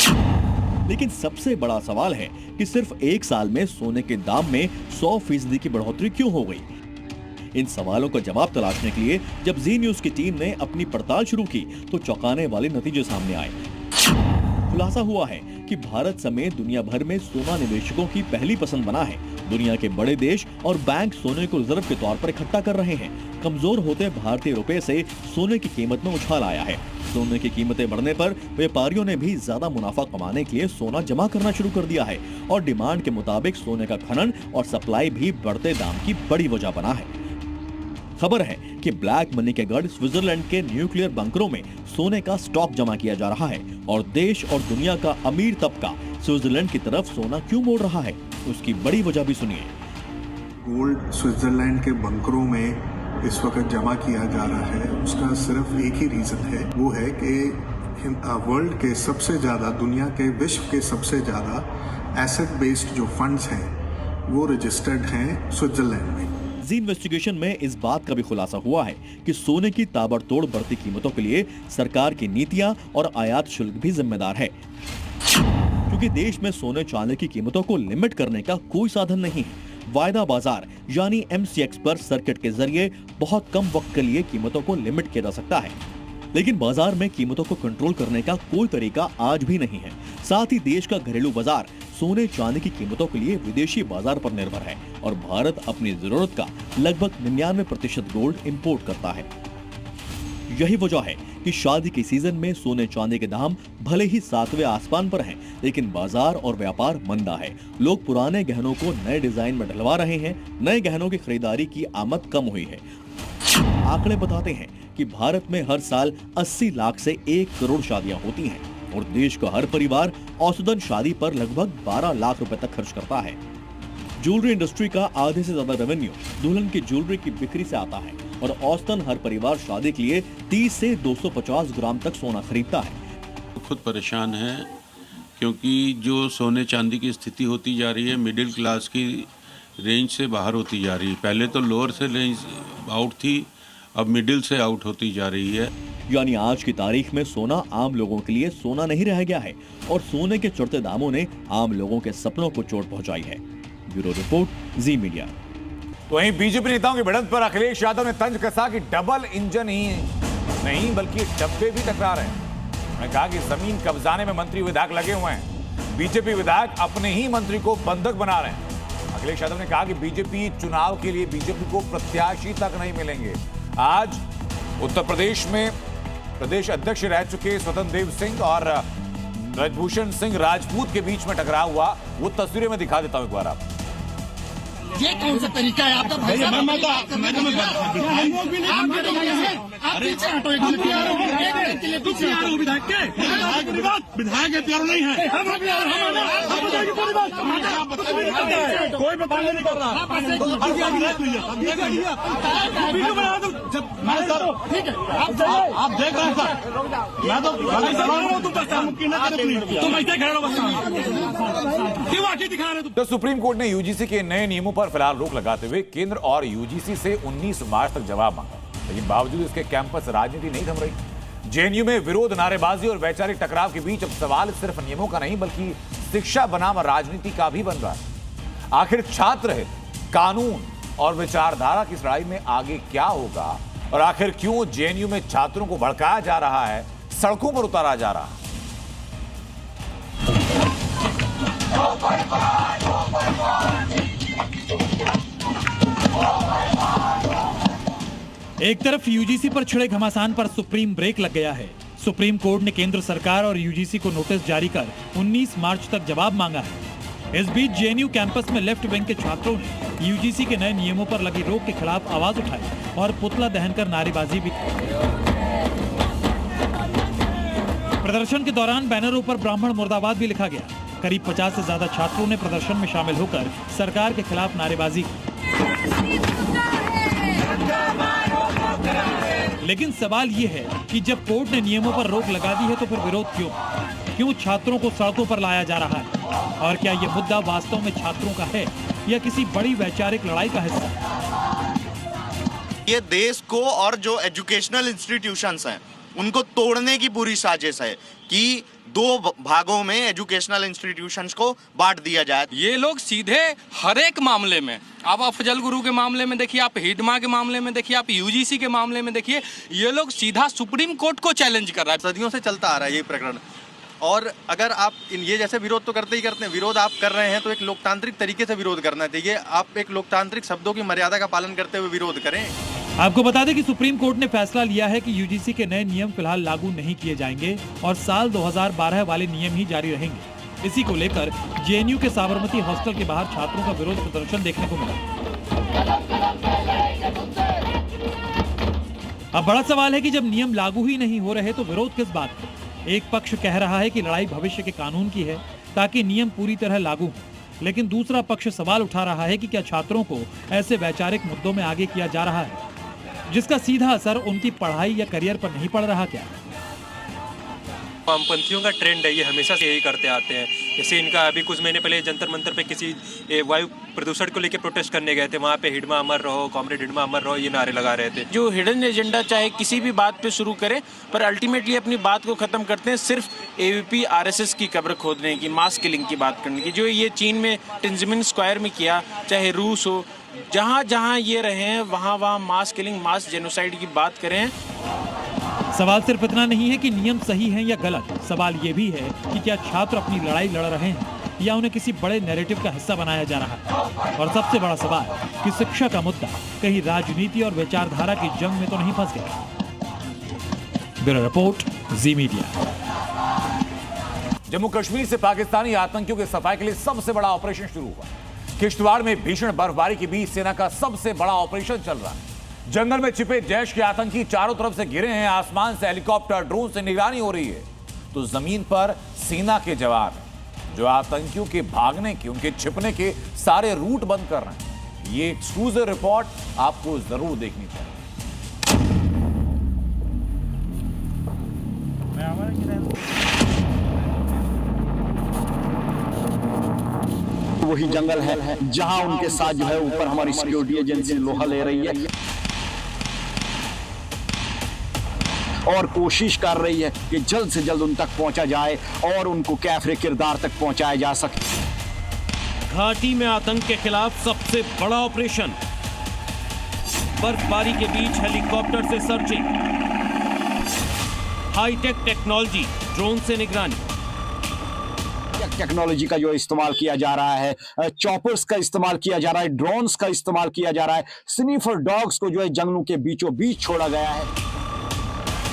लेकिन सबसे बड़ा सवाल है कि सिर्फ 1 साल में सोने के दाम में 100% की बढ़ोतरी क्यों हो गई? इन सवालों का जवाब तलाशने के लिए जब जी न्यूज की टीम ने अपनी पड़ताल शुरू की तो चौंकाने वाले नतीजे सामने आए। खुलासा हुआ है कि भारत समेत दुनिया भर में सोना निवेशकों की पहली पसंद बना है। दुनिया के बड़े देश और बैंक सोने को रिजर्व के तौर पर इकट्ठा कर रहे हैं। कमजोर होते भारतीय रुपए से सोने की कीमत में उछाल आया है। सोने की कीमतें बढ़ने पर व्यापारियों ने भी ज्यादा मुनाफा कमाने के लिए सोना जमा करना शुरू कर दिया है और डिमांड के मुताबिक सोने का खनन और सप्लाई भी बढ़ते दाम की बड़ी वजह बना है। खबर है कि ब्लैक मनी के गढ़ स्विट्जरलैंड के न्यूक्लियर बंकरों में सोने का स्टॉक जमा किया जा रहा है और देश और दुनिया का अमीर तबका स्विट्जरलैंड की तरफ सोना क्यों मोड़ रहा है, उसकी बड़ी वजह भी सुनिए।
गोल्ड स्विट्जरलैंड के बंकरों में इस वक्त जमा किया जा रहा है, उसका सिर्फ एक ही रीजन है, वो है कि वर्ल्ड के सबसे ज्यादा, दुनिया के विश्व के सबसे ज्यादा एसेट बेस्ड जो फंड्स हैं वो रजिस्टर्ड हैं स्विट्जरलैंड में।
जी इन्वेस्टिगेशन में इस बात का भी खुलासा हुआ है कि सोने की ताबड़तोड़ बढ़ती कीमतों के लिए सरकार की नीतियां और आयात शुल्क भी जिम्मेदार है, क्योंकि देश में सोने चांदी की कीमतों को लिमिट करने का कोई साधन नहीं है। वायदा बाजार यानी MCX पर सर्किट के जरिए बहुत कम वक्त के लिए कीमतों को लिमिट किया जा सकता है, लेकिन बाजार में कीमतों को कंट्रोल करने का कोई तरीका आज भी नहीं है। साथ ही देश का घरेलू बाजार सोने चांदी की कीमतों के लिए विदेशी बाजार पर निर्भर है और भारत अपनी जरूरत का लगभग 99% गोल्ड इंपोर्ट करता है। यही वजह है कि शादी के सीजन में सोने चांदी के दाम भले ही 7वें आसमान पर हैं, लेकिन बाजार और व्यापार मंदा है। लोग पुराने गहनों को नए डिजाइन में ढलवा रहे हैं, नए गहनों की खरीदारी की आमद कम हुई है। आंकड़े बताते हैं कि भारत में हर साल 80 लाख से 1 करोड़ शादियां होती हैं और देश का हर परिवार औसतन शादी पर लगभग 12 लाख रुपए तक खर्च करता है। ज्वेलरी इंडस्ट्री का आधे से ज्यादा रेवेन्यू दुल्हन की ज्वेलरी की बिक्री से आता है और औसतन हर परिवार शादी के लिए 30 से 250 ग्राम तक सोना खरीदता है।
खुद परेशान है क्योंकि जो सोने चांदी की स्थिति होती जा रही है मिडिल क्लास की रेंज से बाहर होती जा रही है। पहले तो लोअर से रेंज आउट थी, अब मिडिल से आउट होती जा रही है।
यानी आज की तारीख में सोना आम लोगों के लिए सोना नहीं रह गया है और सोने के चढ़ते दामों ने आम लोगों के सपनों को चोट पहुंचाई है। ब्यूरो रिपोर्ट, जी मीडिया।
तो वहीं बीजेपी नेताओं की भिड़ंत पर अखिलेश यादव ने तंज कसा कि डबल इंजन ही नहीं बल्कि डब्बे भी टकरा रहे हैं। उन्होंने कहा कि जमीन कब्जाने में मंत्री विधायक लगे हुए हैं, बीजेपी विधायक अपने ही मंत्री को बंधक बना रहे हैं। अखिलेश यादव ने कहा कि बीजेपी चुनाव के लिए बीजेपी को प्रत्याशी तक नहीं मिलेंगे। आज उत्तर प्रदेश में प्रदेश अध्यक्ष रह चुके स्वतंत्र देव सिंह और ब्रजभूषण सिंह राजपूत के बीच में टकराव हुआ, वो तस्वीरें में दिखा देता हूं एक बार आप।
ये कौन सा तरीका है आपका? भाई आप पीछे हटो, विधायक के प्यारो नहीं है, कोई बताने नहीं कर रहा। ठीक है, आप देख रहे हैं सर, मैं तो तुम ऐसे खड़े हो, क्यों आके दिखा रहे?
तो सुप्रीम कोर्ट ने यूजीसी के नए नियमों पर फिलहाल रोक लगाते हुए केंद्र और यूजीसी से 19 मार्च तक जवाब मांगा, लेकिन बावजूद इसके कैंपस राजनीति नहीं थम रही। जेएनयू में विरोध, नारेबाजी और वैचारिक टकराव के बीच अब सवाल सिर्फ नियमों का नहीं बल्कि शिक्षा बनाम राजनीति का भी बन रहा है। आखिर छात्र हित, कानून और विचारधारा की लड़ाई में आगे क्या होगा और आखिर क्यों जेएनयू में छात्रों को भड़काया जा रहा है, सड़कों पर उतारा जा रहा है।
एक तरफ यूजीसी पर छिड़े घमासान पर सुप्रीम ब्रेक लग गया है। सुप्रीम कोर्ट ने केंद्र सरकार और यूजीसी को नोटिस जारी कर 19 मार्च तक जवाब मांगा है। इस बीच जेएनयू कैंपस में लेफ्ट विंग के छात्रों ने यूजीसी के नए नियमों पर लगी रोक के खिलाफ आवाज उठाई और पुतला दहन कर नारेबाजी भी। प्रदर्शन के दौरान बैनरों पर ब्राह्मण मुर्दाबाद भी लिखा गया। करीब 50 से ज्यादा छात्रों ने प्रदर्शन में शामिल होकर सरकार के खिलाफ नारेबाजी की। लेकिन सवाल ये है कि जब कोर्ट ने नियमों पर रोक लगा दी है तो फिर विरोध क्यों छात्रों को सड़कों पर लाया जा रहा है? और क्या ये मुद्दा वास्तव में छात्रों का है या किसी बड़ी वैचारिक लड़ाई का हिस्सा?
ये देश को और जो एजुकेशनल इंस्टीट्यूशंस हैं उनको तोड़ने की पूरी साजिश है कि 2 भागों में एजुकेशनल इंस्टीट्यूशंस को बांट दिया जाए।
ये लोग सीधे हर एक मामले में, आप अफजल गुरु के मामले में देखिए, आप हिडमा के मामले में देखिए, आप यूजीसी के मामले में देखिए, ये लोग सीधा सुप्रीम कोर्ट को चैलेंज कर रहा है।
सदियों से चलता आ रहा है ये प्रकरण, और अगर आप ये जैसे विरोध तो करते ही करते हैं, विरोध आप कर रहे हैं तो एक लोकतांत्रिक तरीके से विरोध करना चाहिए। आप एक लोकतांत्रिक शब्दों की मर्यादा का पालन करते हुए विरोध करें।
आपको बता दें कि सुप्रीम कोर्ट ने फैसला लिया है कि यूजीसी के नए नियम फिलहाल लागू नहीं किए जाएंगे और साल 2012 वाले नियम ही जारी रहेंगे। इसी को लेकर जेएनयू के साबरमती हॉस्टल के बाहर छात्रों का विरोध प्रदर्शन देखने को मिला। अब बड़ा सवाल है कि जब नियम लागू ही नहीं हो रहे तो विरोध किस बात का? एक पक्ष कह रहा है कि लड़ाई भविष्य के कानून की है ताकि नियम पूरी तरह लागू हो, लेकिन दूसरा पक्ष सवाल उठा रहा है कि क्या छात्रों को ऐसे वैचारिक मुद्दों में आगे किया जा रहा है जिसका सीधा असर उनकी पढ़ाई या करियर पर नहीं पड़ रहा? क्या
वामपंथियों का ट्रेंड है, ये हमेशा से यही करते आते हैं। जैसे इनका अभी कुछ महीने पहले जंतर मंतर पे किसी वायु प्रदूषण को लेकर प्रोटेस्ट करने गए थे, वहाँ पे हिडमा अमर रहो, कॉमरेड हिडमा अमर रहो, ये नारे लगा रहे थे।
जो हिडन एजेंडा चाहे किसी भी बात पे शुरू करें पर अल्टीमेटली अपनी बात को खत्म करते हैं सिर्फ एवीपी आरएसएस की कब्र खोदने की, मास किलिंग की बात करने की। जो ये चीन में टिanजिमेन स्क्वायर में किया, चाहे रूस हो, जहाँ जहाँ ये रहे हैं वहाँ मास किलिंग, मास जेनोसाइड की बात करें।
सवाल सिर्फ इतना नहीं है कि नियम सही है या गलत, सवाल ये भी है कि क्या छात्र अपनी लड़ाई लड़ रहे हैं या उन्हें किसी बड़े नैरेटिव का हिस्सा बनाया जा रहा है। और सबसे बड़ा सवाल कि शिक्षा का मुद्दा कहीं राजनीति और विचारधारा की जंग में तो नहीं फंस गया। ब्यूरो रिपोर्ट, जी मीडिया।
जम्मू कश्मीर से पाकिस्तानी आतंकियों के सफाई के लिए सबसे बड़ा ऑपरेशन शुरू हुआ। किश्तवाड़ में भीषण बर्फबारी के बीच सेना का सबसे बड़ा ऑपरेशन चल रहा है। जंगल में छिपे जैश के आतंकी चारों तरफ से घिरे हैं। आसमान से हेलीकॉप्टर, ड्रोन से निगरानी हो रही है तो जमीन पर सेना के जवान जो आतंकियों के भागने के, उनके छिपने के सारे रूट बंद कर रहे हैं। ये एक्सक्लूसिव रिपोर्ट आपको जरूर देखनी चाहिए।
वही जंगल है जहां उनके साथ जो है ऊपर हमारी सिक्योरिटी एजेंसी लोहा ले रही है और कोशिश कर रही है कि जल्द से जल्द उन तक पहुंचा जाए और उनको कैफरे किरदार तक पहुंचाया जा सके।
घाटी में आतंक के खिलाफ सबसे बड़ा ऑपरेशन। बर्फबारी के बीच हेलीकॉप्टर से सर्चिंग, हाईटेक टेक्नोलॉजी, ड्रोन से निगरानी।
टेक्नोलॉजी का जो इस्तेमाल किया जा रहा है, चॉपर्स का इस्तेमाल किया जा रहा है, ड्रोन्स का इस्तेमाल किया जा रहा है, स्नीफर डॉग्स को जो है जंगलों के बीचों बीच छोड़ा गया है।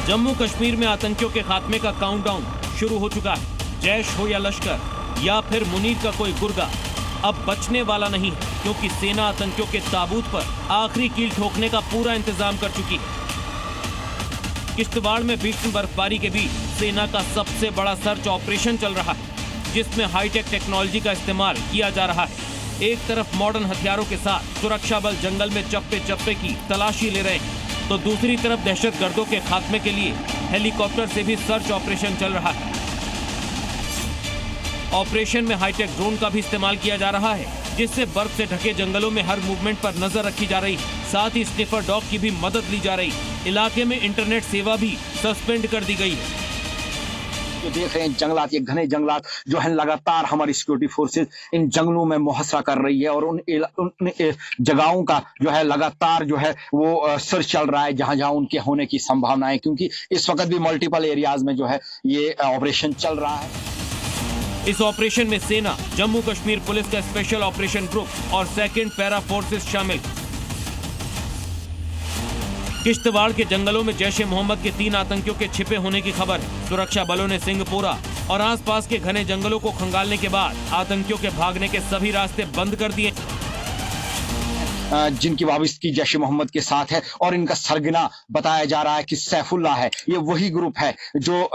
जम्मू कश्मीर में आतंकियों के खात्मे का काउंटडाउन शुरू हो चुका है। जैश हो या लश्कर या फिर मुनीर का कोई गुर्गा अब बचने वाला नहीं है, क्योंकि सेना आतंकियों के ताबूत पर आखिरी कील ठोकने का पूरा इंतजाम कर चुकी है। किश्तवाड़ में भीषण बर्फबारी के बीच सेना का सबसे बड़ा सर्च ऑपरेशन चल रहा है, जिसमें हाईटेक टेक्नोलॉजी का इस्तेमाल किया जा रहा है। एक तरफ मॉडर्न हथियारों के साथ सुरक्षा बल जंगल में चप्पे चप्पे की तलाशी ले रहे हैं, तो दूसरी तरफ दहशतगर्दों के खात्मे के लिए हेलीकॉप्टर से भी सर्च ऑपरेशन चल रहा है। ऑपरेशन में हाईटेक ड्रोन का भी इस्तेमाल किया जा रहा है, जिससे बर्फ से ढके जंगलों में हर मूवमेंट पर नजर रखी जा रही है। साथ ही स्निफर डॉग की भी मदद ली जा रही है। इलाके में इंटरनेट सेवा भी सस्पेंड कर दी गई है।
जो देख रहे हैं जंगलात, ये घने जंगलात जो है लगातार हमारी सिक्योरिटी फोर्सेज इन जंगलों में मुहसरा कर रही है और उन जगहों का जो है लगातार जो है वो सर्च चल रहा है जहां जहां उनके होने की संभावना है, क्योंकि इस वक्त भी मल्टीपल एरियाज में जो है ये ऑपरेशन चल रहा है।
इस ऑपरेशन में सेना, जम्मू कश्मीर पुलिस का स्पेशल ऑपरेशन ग्रुप और सेकंड पैरा फोर्सेस शामिल। किश्तवाड़ के जंगलों में जैश ए मोहम्मद के 3 आतंकियों के छिपे होने की खबर है। सुरक्षा बलों ने सिंहपुरा और आसपास के घने जंगलों को खंगालने के बाद आतंकियों के भागने के सभी रास्ते बंद कर दिए।
जिनकी वाबस्तगी जैश ए मोहम्मद के साथ है और इनका सरगना बताया जा रहा है कि सैफुल्ला है। ये वही ग्रुप है जो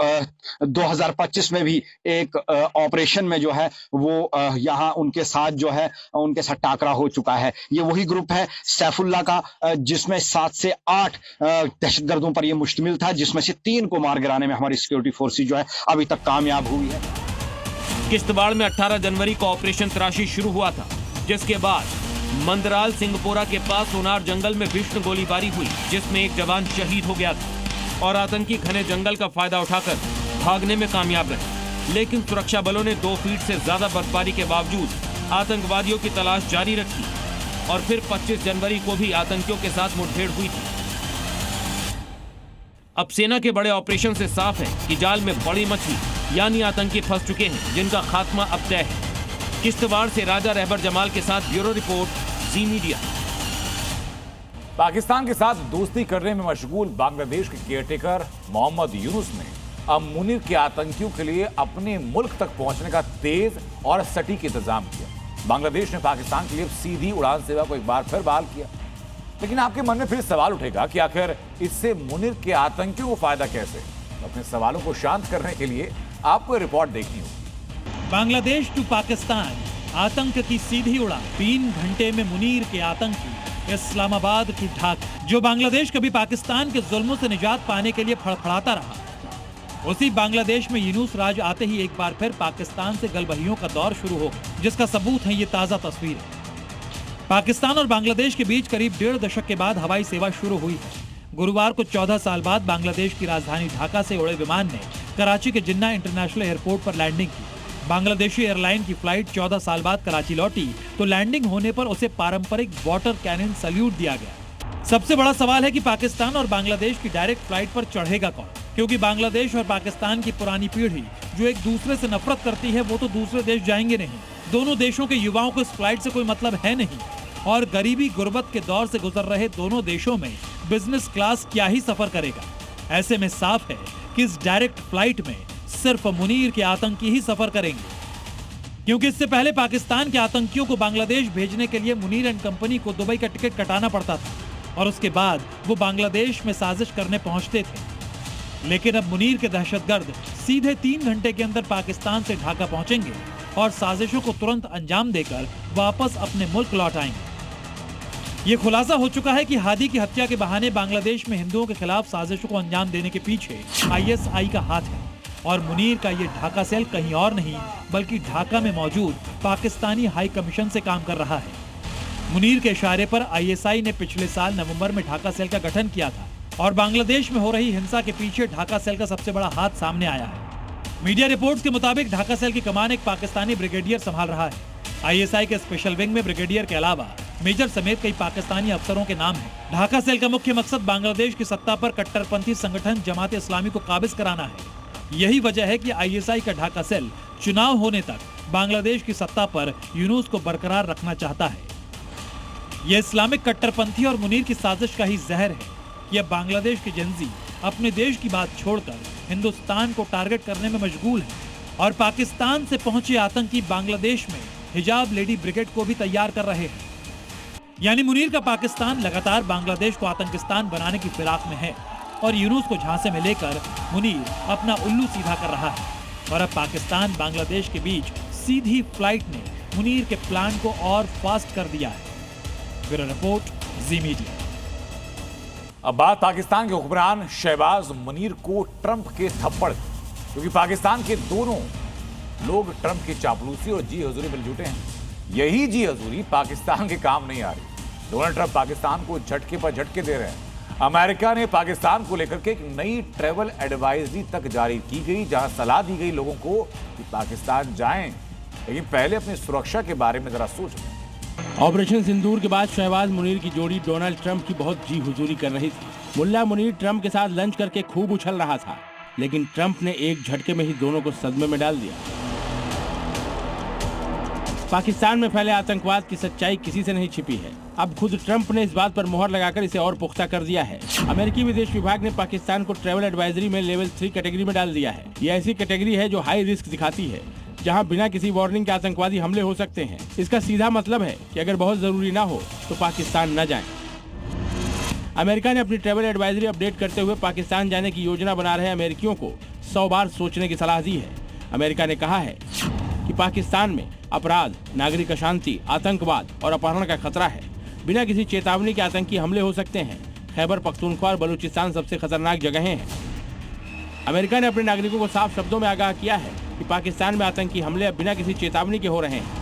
2025 में भी एक ऑपरेशन में जो है वो यहाँ उनके साथ जो है उनके साथ टाकरा हो चुका है। ये वही ग्रुप है सैफुल्ला का, जिसमें 7 से 8 दहशतगर्दों पर यह मुश्तमिल था, जिसमें से 3 को मार गिराने में हमारी सिक्योरिटी फोर्सेज जो है अभी तक कामयाब हुई है।
किश्तवाड़ में 18 जनवरी को ऑपरेशन तराशी शुरू हुआ था, जिसके बाद मंदराल सिंहपुरा के पास सोनार जंगल में भीषण गोलीबारी हुई, जिसमें एक जवान शहीद हो गया था और आतंकी घने जंगल का फायदा उठाकर भागने में कामयाब रहे। लेकिन सुरक्षा बलों ने 2 फीट से ज्यादा बर्फबारी के बावजूद आतंकवादियों की तलाश जारी रखी और फिर 25 जनवरी को भी आतंकियों के साथ मुठभेड़ हुई थी। अब सेना के बड़े ऑपरेशन से साफ है कि जाल में बड़ी मछली यानी आतंकी फंस चुके हैं, जिनका खात्मा अब तय है। किश्तवाड़ से राजा रहबर जमाल के साथ ब्यूरो रिपोर्ट, जी मीडिया।
पाकिस्तान के साथ दोस्ती करने में मशगूल बांग्लादेश के केयरटेकर मोहम्मद यूनुस ने अब मुनीर के आतंकियों के लिए अपने मुल्क तक पहुंचने का तेज और सटीक इंतजाम किया। बांग्लादेश ने पाकिस्तान के लिए सीधी उड़ान सेवा को एक बार फिर बहाल किया। लेकिन आपके मन में फिर सवाल उठेगा कि आखिर इससे मुनीर के आतंकियों को फायदा कैसे? अपने सवालों को शांत करने के लिए आपको रिपोर्ट देखनी होगी।
बांग्लादेश टू पाकिस्तान, आतंक की सीधी उड़ान। 3 घंटे में मुनीर के आतंकी इस्लामाबाद टू ढाका। जो बांग्लादेश कभी पाकिस्तान के जुल्मों से निजात पाने के लिए फड़फड़ाता रहा, उसी बांग्लादेश में यूनुस राज आते ही एक बार फिर पाकिस्तान से गलबहियों का दौर शुरू हो गया, जिसका सबूत है ये ताजा तस्वीरें। पाकिस्तान और बांग्लादेश के बीच करीब 1.5 दशक के बाद हवाई सेवा शुरू हुई है। गुरुवार को 14 साल बाद बांग्लादेश की राजधानी ढाका से उड़े विमान ने कराची के जिन्ना इंटरनेशनल एयरपोर्ट पर लैंडिंग की। बांग्लादेशी एयरलाइन की फ्लाइट 14 साल बाद कराची लौटी तो लैंडिंग होने पर उसे पारंपरिक वाटर कैनन सैल्यूट दिया गया। सबसे बड़ा सवाल है कि पाकिस्तान और बांग्लादेश की डायरेक्ट फ्लाइट पर चढ़ेगा कौन, क्योंकि बांग्लादेश और पाकिस्तान की पुरानी पीढ़ी जो एक दूसरे से नफरत करती है वो तो दूसरे देश जाएंगे नहीं। दोनों देशों के युवाओं को इस फ्लाइट से कोई मतलब है नहीं और गरीबी गुर्बत के दौर से गुजर रहे दोनों देशों में बिजनेस क्लास क्या ही सफर करेगा। ऐसे में साफ है कि इस डायरेक्ट फ्लाइट में सिर्फ मुनीर के आतंकी ही सफर करेंगे, क्योंकि इससे पहले पाकिस्तान के आतंकियों को बांग्लादेश भेजने के लिए मुनीर एंड कंपनी को दुबई का टिकट कटाना पड़ता था। और उसके बाद वो बांग्लादेश में साजिश करने पहुंचते थे। लेकिन अब मुनीर के दहशतगर्द सीधे 3 घंटे के अंदर पाकिस्तान से ढाका पहुंचेंगे और साजिशों को तुरंत अंजाम देकर वापस अपने मुल्क लौट आएंगे। ये खुलासा हो चुका है कि हादी की हत्या के बहाने बांग्लादेश में हिंदुओं के खिलाफ साजिशों को अंजाम देने के पीछे ISI का हाथ है और मुनीर का ये ढाका सेल कहीं और नहीं बल्कि ढाका में मौजूद पाकिस्तानी हाई कमीशन से काम कर रहा है। मुनीर के इशारे पर ISI ने पिछले साल नवंबर में ढाका सेल का गठन किया था और बांग्लादेश में हो रही हिंसा के पीछे ढाका सेल का सबसे बड़ा हाथ सामने आया है। मीडिया रिपोर्ट्स के मुताबिक ढाका सेल की कमान एक पाकिस्तानी ब्रिगेडियर संभाल रहा है। ISI के स्पेशल विंग में ब्रिगेडियर के अलावा मेजर समेत कई पाकिस्तानी अफसरों के नाम हैं। ढाका सेल का मुख्य मकसद बांग्लादेश की सत्ता पर कट्टरपंथी संगठन जमात इस्लामी को काबिज कराना है। यही वजह है कि ISI का ढाका सेल चुनाव होने तक बांग्लादेश की सत्ता पर यूनुस को बरकरार रखना चाहता है। यह इस्लामिक कट्टरपंथी और मुनीर की साजिश का ही जहर है कि अब बांग्लादेश के जेनजी अपने देश की बात छोड़कर हिंदुस्तान को टारगेट करने में मशगूल है और पाकिस्तान से पहुंचे आतंकी बांग्लादेश में हिजाब लेडी ब्रिगेड को भी तैयार कर रहे हैं। यानी मुनीर का पाकिस्तान लगातार बांग्लादेश को आतंकिस्तान बनाने की फिराक में है और यूनुस को झांसे में लेकर मुनीर अपना उल्लू सीधा कर रहा है और अब पाकिस्तान बांग्लादेश के बीच सीधी फ्लाइट ने मुनीर के प्लान को और फास्ट कर दिया है। ब्यूरो रिपोर्ट, जी मीडिया।
अब बात पाकिस्तान के हुक्मरान शहबाज मुनीर को ट्रंप के थप्पड़, क्योंकि पाकिस्तान के दोनों लोग ट्रंप की चापलूसी और जी हजूरी में जुटे हैं। यही जी हजूरी पाकिस्तान के काम नहीं आ रही। डोनाल्ड ट्रंप पाकिस्तान को झटके पर झटके दे रहे हैं। अमेरिका ने पाकिस्तान को लेकर के एक नई ट्रैवल एडवाइजरी तक जारी की गई, जहां सलाह दी गई लोगों को कि पाकिस्तान जाएं, लेकिन पहले अपनी सुरक्षा के बारे में जरा सोचें।
ऑपरेशन सिंदूर के बाद शहबाज मुनीर की जोड़ी डोनाल्ड ट्रंप की बहुत जी हुजूरी कर रही थी। मुल्ला मुनीर ट्रंप के साथ लंच करके खूब उछल रहा था, लेकिन ट्रंप ने एक झटके में ही दोनों को सदमे में डाल दिया। पाकिस्तान में फैले आतंकवाद की सच्चाई किसी से नहीं छिपी है। अब खुद ट्रंप ने इस बात पर मोहर लगाकर इसे और पुख्ता कर दिया है। अमेरिकी विदेश विभाग ने पाकिस्तान को ट्रैवल एडवाइजरी में लेवल 3 कैटेगरी में डाल दिया है। यह ऐसी कैटेगरी है जो हाई रिस्क दिखाती है, जहां बिना किसी वार्निंग के आतंकवादी हमले हो सकते हैं। इसका सीधा मतलब है कि अगर बहुत जरूरी ना हो तो पाकिस्तान न जाएं। अमेरिका ने अपनी ट्रैवल एडवाइजरी अपडेट करते हुए पाकिस्तान जाने की योजना बना रहे अमेरिकियों को 100 बार सोचने की सलाह दी है। अमेरिका ने कहा है कि पाकिस्तान में अपराध, नागरिक अशांति, आतंकवाद और अपहरण का खतरा है। बिना किसी चेतावनी के आतंकी हमले हो सकते हैं। खैबर पख्तूनख्वा और बलूचिस्तान सबसे खतरनाक जगहें हैं। अमेरिका ने अपने नागरिकों को साफ शब्दों में आगाह किया है कि पाकिस्तान में आतंकी हमले अब बिना किसी चेतावनी के हो रहे हैं।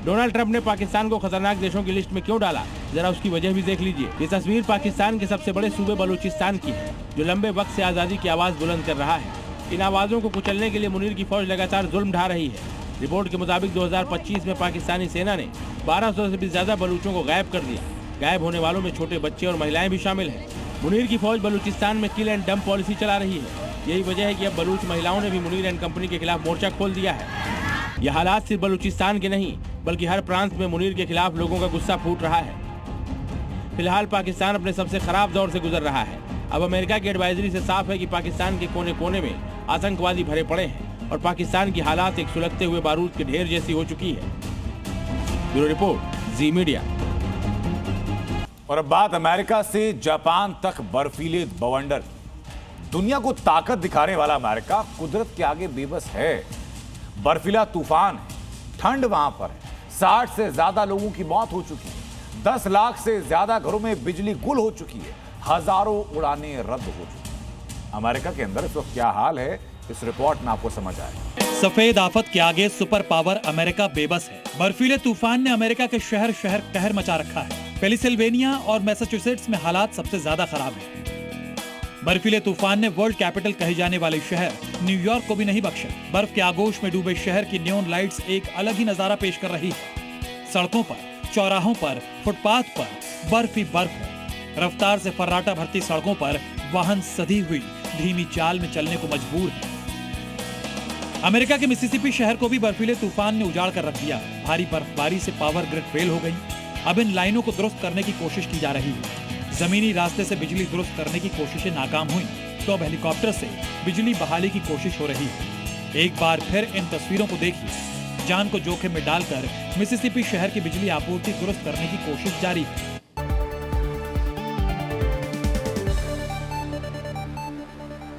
डोनाल्ड ट्रंप ने पाकिस्तान को खतरनाक देशों की लिस्ट में क्यों डाला, जरा उसकी वजह भी देख लीजिए। ये तस्वीर पाकिस्तान के सबसे बड़े सूबे बलूचिस्तान की है, जो लंबे वक्त से आज़ादी की आवाज़ बुलंद कर रहा है। इन आवाज़ों को कुचलने के लिए मुनीर की फौज लगातार जुल्म ढा रही है। रिपोर्ट के मुताबिक 2025 में पाकिस्तानी सेना ने 1200 से भी ज्यादा बलूचों को गायब कर दिया। गायब होने वालों में छोटे बच्चे और महिलाएं भी शामिल हैं। मुनीर की फौज बलूचिस्तान में किल एंड डंप पॉलिसी चला रही है। यही वजह है कि अब बलूच महिलाओं ने भी मुनीर एंड कंपनी के खिलाफ मोर्चा खोल दिया है। यह हालात सिर्फ बलूचिस्तान के नहीं बल्कि हर प्रांत में मुनीर के खिलाफ लोगों का गुस्सा फूट रहा है। फिलहाल पाकिस्तान अपने सबसे खराब दौर से गुजर रहा है। अब अमेरिका की एडवाइजरी से साफ है कि पाकिस्तान के कोने कोने में आतंकवादी भरे पड़े हैं और पाकिस्तान की हालात एक सुलगते हुए बारूद के ढेर जैसी हो चुकी है। ब्यूरो रिपोर्ट, जी मीडिया।
और अब बात अमेरिका से जापान तक बर्फीले बवंडर। दुनिया को ताकत दिखाने वाला अमेरिका कुदरत के आगे बेबस है। बर्फीला तूफान है, ठंड वहां पर है, 60 से ज्यादा लोगों की मौत हो चुकी है, 10 लाख से ज्यादा घरों में बिजली गुल हो चुकी है, हजारों उड़ानें रद्द हो चुकी है। अमेरिका के अंदर इस वक्त क्या हाल है, इस रिपोर्ट में आपको समझ आए।
सफेद आफत के आगे सुपर पावर अमेरिका बेबस है। बर्फीले तूफान ने अमेरिका के शहर शहर कहर मचा रखा है। पेनिसिल्वेनिया और मैसाचुसेट्स में हालात सबसे ज्यादा खराब है। बर्फीले तूफान ने वर्ल्ड कैपिटल कहे जाने वाले शहर न्यूयॉर्क को भी नहीं बख्शा। बर्फ के आगोश में डूबे शहर की नियॉन लाइट्स एक अलग ही नजारा पेश कर रही है। सड़कों पर, चौराहों पर, फुटपाथ पर बर्फ ही बर्फ है। रफ्तार से फर्राटा भरती सड़कों पर वाहन सधी हुई धीमी चाल में चलने को मजबूर है। अमेरिका के मिसिसिपी शहर को भी बर्फीले तूफान ने उजाड़ कर रख दिया। भारी बर्फबारी से पावर ग्रिड फेल हो गई। अब इन लाइनों को दुरुस्त करने की कोशिश की जा रही है। जमीनी रास्ते से बिजली दुरुस्त करने की कोशिशें नाकाम हुई तो अब हेलीकॉप्टर से बिजली बहाली की कोशिश हो रही है। एक बार फिर इन तस्वीरों को देखिए। जान को जोखिम में डालकर मिसिसिपी शहर की बिजली आपूर्ति दुरुस्त करने की कोशिश जारी है।